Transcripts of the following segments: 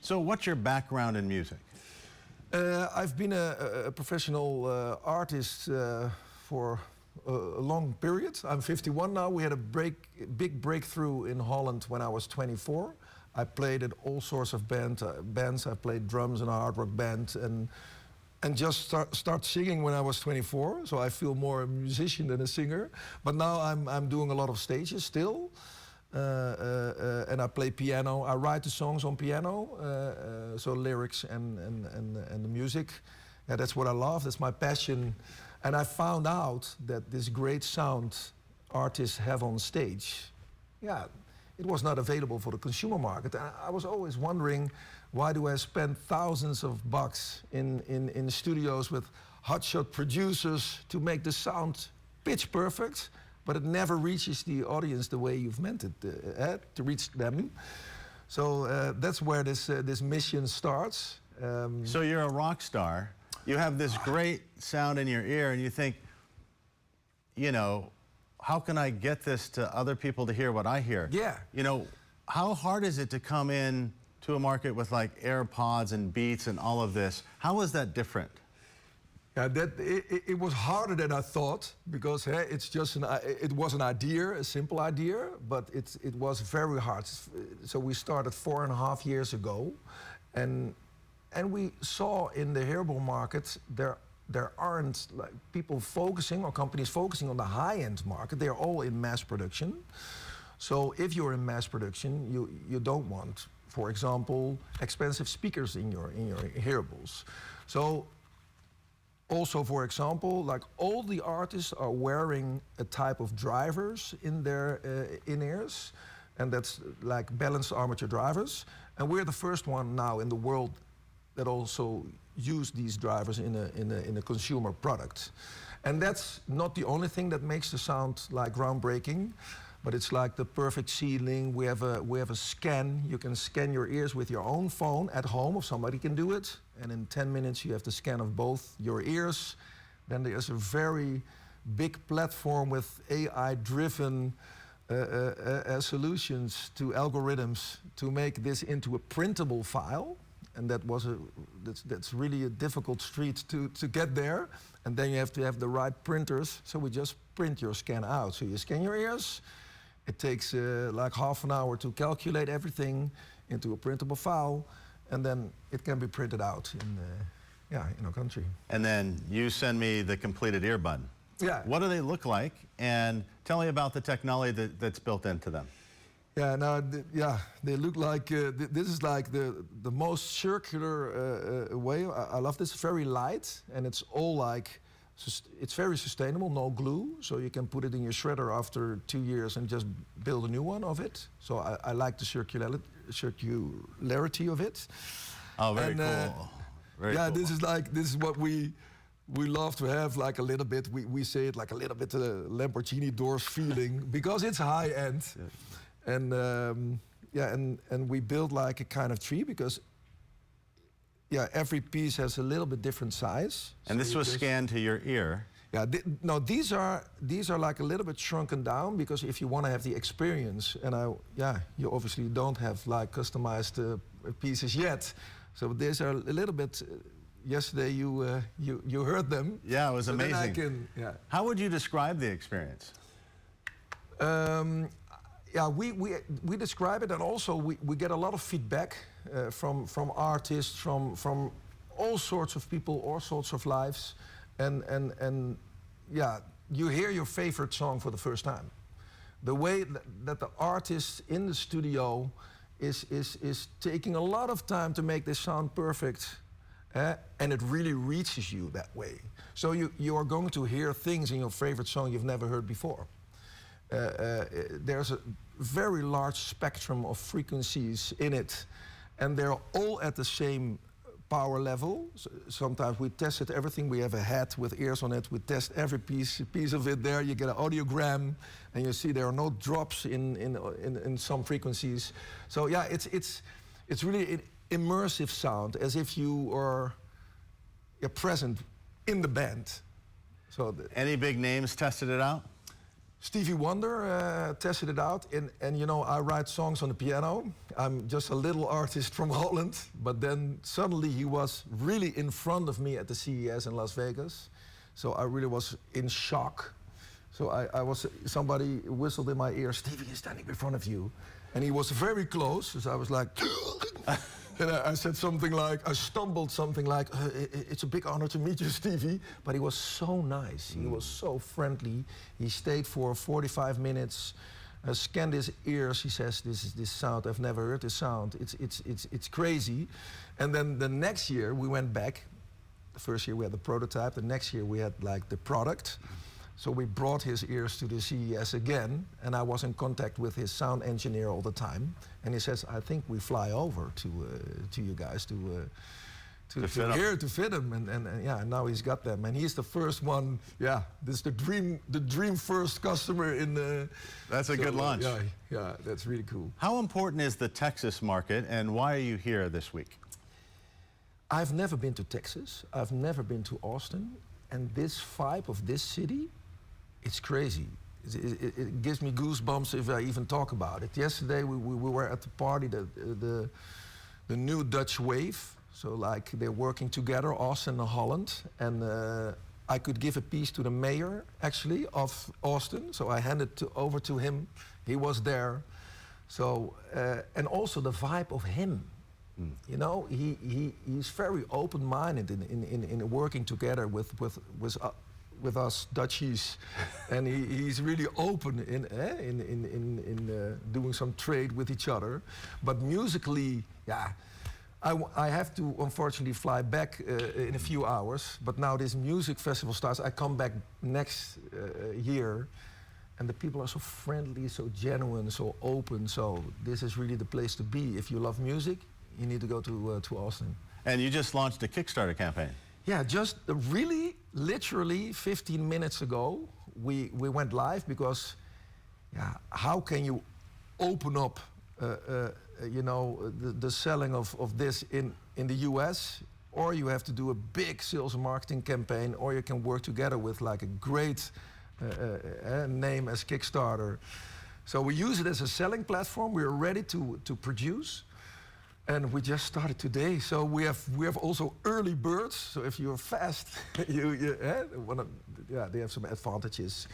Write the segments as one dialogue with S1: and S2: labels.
S1: So what's your background in music?
S2: I've been a professional artist for a long period. I'm 51 now. We had a big breakthrough in Holland when I was 24. I played at all sorts of bands. I played drums in a hard rock band and just start singing when I was 24. So I feel more a musician than a singer. But now I'm doing a lot of stages still. And I play piano. I write the songs on piano, so lyrics and the music. Yeah, that's what I love. That's my passion. And I found out that this great sound artists have on stage, yeah, it was not available for the consumer market. And I was always wondering, why do I spend thousands of bucks in studios with hotshot producers to make the sound pitch perfect, but it never reaches the audience the way you've meant it to reach them. So that's where this mission starts.
S1: So you're a rock star. You have this great sound in your ear, and you think, you know, how can I get this to other people to hear what I hear?
S2: Yeah.
S1: You know, how hard is it to come in to a market with like AirPods and Beats and all of this? How is that different?
S2: Yeah, it was harder than I thought, because it's just it was an idea, a simple idea, but it was very hard. So we started 4.5 years ago, and we saw in the hearable market there aren't like people focusing or companies focusing on the high-end market. They're all in mass production. So if you're in mass production, you don't want, for example, expensive speakers in your hearables. So also, for example, like all the artists are wearing a type of drivers in their in-ears, and that's like balanced armature drivers. And we're the first one now in the world that also use these drivers in a consumer product. And that's not the only thing that makes the sound like groundbreaking, but it's like the perfect sealing. We have a scan. You can scan your ears with your own phone at home, if somebody can do it. And in 10 minutes you have the scan of both your ears. Then there's a very big platform with AI-driven solutions to algorithms to make this into a printable file. And that's really a difficult street to get there. And then you have to have the right printers. So we just print your scan out. So you scan your ears. It takes like half an hour to calculate everything into a printable file, and then it can be printed out in our country.
S1: And then you send me the completed earbud.
S2: Yeah.
S1: What do they look like? And tell me about the technology that's built into them.
S2: Yeah, now, they look like, this is like the most circular way. I love this, very light, and it's all like, it's very sustainable, no glue, so you can put it in your shredder after 2 years and just build a new one of it. So I like the circularity of it.
S1: Oh, very cool. Very
S2: yeah,
S1: cool.
S2: This is what we love to have, like a little bit, we say it like a little bit Lamborghini doors feeling, because it's high end. Yeah. And and we build like a kind of tree, because every piece has a little bit different size.
S1: And so this was scanned to your ear.
S2: Yeah, no, these are like a little bit shrunken down, because if you want to have the experience, and you obviously don't have like customized pieces yet, so these are a little bit. Yesterday you heard them.
S1: Yeah, it was amazing. How would you describe the experience?
S2: Yeah, we describe it, and also we get a lot of feedback from artists, from all sorts of people, all sorts of lives, and you hear your favorite song for the first time. The way that the artist in the studio is taking a lot of time to make this sound perfect, and it really reaches you that way. So you are going to hear things in your favorite song you've never heard before. There's a very large spectrum of frequencies in it, and they're all at the same power level. So sometimes we tested everything. We have a hat with ears on it. We test every piece of it there. You get an audiogram, and you see there are no drops in some frequencies. So yeah, it's really an immersive sound, as if you are present in the band. So
S1: any big names tested it out?
S2: Stevie Wonder tested it out, and you know, I write songs on the piano. I'm just a little artist from Holland, but then suddenly he was really in front of me at the CES in Las Vegas. So I really was in shock. So somebody whistled in my ear, "Stevie is standing in front of you." And he was very close, so I was like, and I said something like, I stumbled something like, "It's a big honor to meet you, Stevie." But he was so nice, he was so friendly. He stayed for 45 minutes, scanned his ears. He says, "This is this sound, I've never heard this sound. It's crazy." And then the next year we went back. The first year we had the prototype, the next year we had like the product. So we brought his ears to the CES again, and I was in contact with his sound engineer all the time. And he says, "I think we fly over to you guys to fit him." And yeah, now he's got them, and he's the first one. Yeah, this is the dream first customer in the.
S1: That's a good launch.
S2: Yeah, that's really cool.
S1: How important is the Texas market, and why are you here this week?
S2: I've never been to Texas. I've never been to Austin, and this vibe of this city. It's crazy. It gives me goosebumps if I even talk about it. Yesterday we were at the party, the new Dutch wave. So like they're working together, Austin and Holland. And I could give a piece to the mayor actually of Austin. So I handed over to him. He was there. So and also the vibe of him. You know, he's very open-minded in working together with us Dutchies, and he's really open in doing some trade with each other. But musically, yeah, I have to unfortunately fly back in a few hours. But now this music festival starts. I come back next year, and the people are so friendly, so genuine, so open. So this is really the place to be. If you love music, you need to go to Austin.
S1: And you just launched a Kickstarter campaign.
S2: Yeah, just really, literally 15 minutes ago, we went live because, yeah, how can you open up, you know, the selling of this in the US, or you have to do a big sales and marketing campaign, or you can work together with like a great name as Kickstarter. So we use it as a selling platform. We are ready to produce. And we just started today, so we have also early birds. So if you're fast, they have some advantages.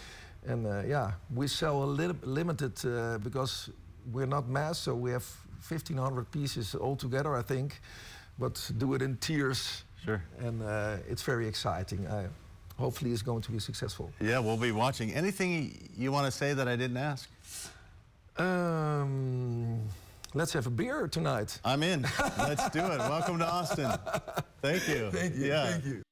S2: And yeah, we sell a little limited because we're not mass, so we have 1,500 pieces altogether, I think, but do it in tiers.
S1: Sure. And
S2: it's very exciting. Hopefully, it's going to be successful.
S1: Yeah, we'll be watching. Anything you want to say that I didn't ask?
S2: Let's have a beer tonight.
S1: I'm in. Let's do it. Welcome to Austin. Thank you.
S2: Thank you.
S1: Yeah.
S2: Thank you.